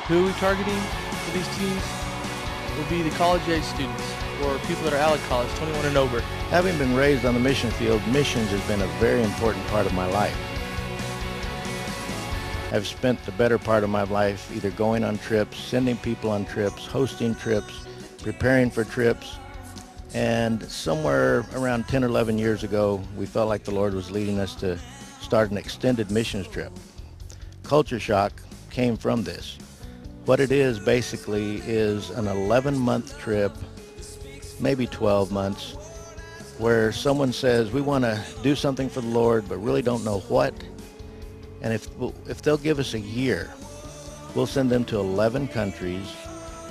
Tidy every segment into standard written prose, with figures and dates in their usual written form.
Who are we targeting for these teams will be the college-age students or people that are out of college, 21 and over. Having been raised on the mission field, missions has been a very important part of my life. I've spent the better part of my life either going on trips, sending people on trips, hosting trips, preparing for trips, and somewhere around 10 or 11 years ago, we felt like the Lord was leading us to start an extended missions trip. Culture Shock came from this. What it is basically is an 11-month trip, maybe 12 months, where someone says, we want to do something for the Lord, but really don't know what. And if they'll give us a year, we'll send them to 11 countries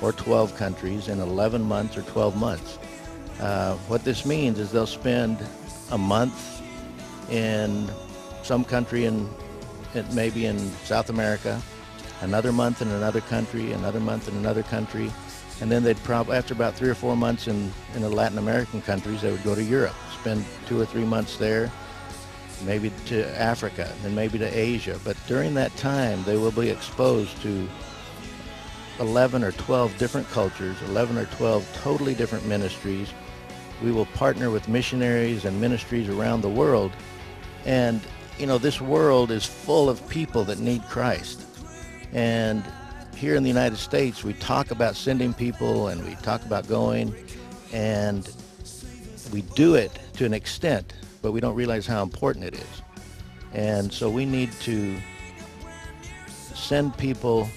or 12 countries in 11 months or 12 months. What this means is they'll spend a month in some country maybe in South America, another month in another country, another month in another country, and then they'd probably, after about 3 or 4 months in the Latin American countries, they would go to Europe, spend 2 or 3 months there, maybe to Africa, then maybe to Asia. But during that time, they will be exposed to 11 or 12 different cultures, 11 or 12 totally different ministries. We will partner with missionaries and ministries around the world. And, you know, this world is full of people that need Christ. And here in the United States, we talk about sending people and we talk about going, and we do it to an extent, but we don't realize how important it is. And so we need to send people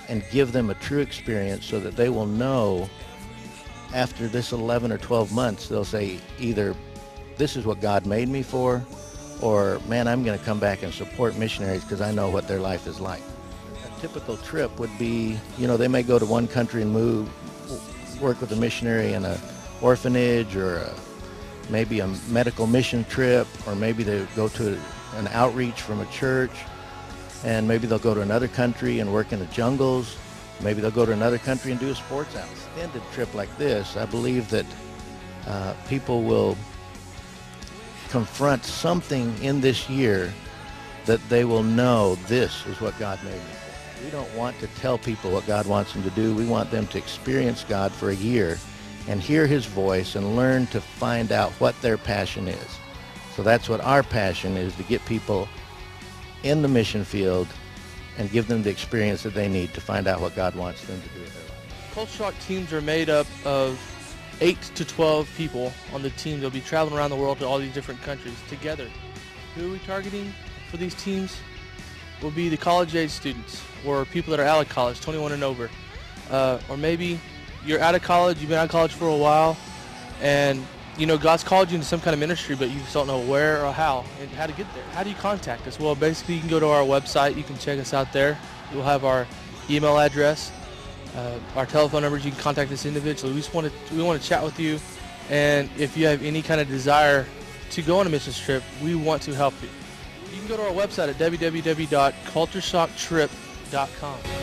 and give them a true experience so that they will know after this 11 or 12 months, they'll say either this is what God made me for, or man, I'm going to come back and support missionaries because I know what their life is like. A typical trip would be, you know, they may go to one country and work with a missionary in an orphanage or maybe a medical mission trip, or maybe they go to an outreach from a church, and maybe they'll go to another country and work in the jungles. Maybe they'll go to another country and do a sports out. Extended trip like this, I believe that people will confront something in this year that they will know this is what God made me for. We don't want to tell people what God wants them to do. We want them to experience God for a year and hear his voice and learn to find out what their passion is. So that's what our passion is, to get people in the mission field and give them the experience that they need to find out what God wants them to do with their life. Culture Shock teams are made up of 8 to 12 people on the team. They'll be traveling around the world to all these different countries together. Who are we targeting for these teams will be the college-age students or people that are out of college, 21 and over. Or maybe you're out of college, you've been out of college for a while, and you know God's called you into some kind of ministry, but you just don't know where or how and how to get there. How do you contact us? Well, basically you can go to our website. You can check us out there. We'll have our email address, our telephone numbers. You can contact us individually. We want to chat with you, and if you have any kind of desire to go on a missions trip, we want to help you. You can go to our website at www.cultureshocktrip.com.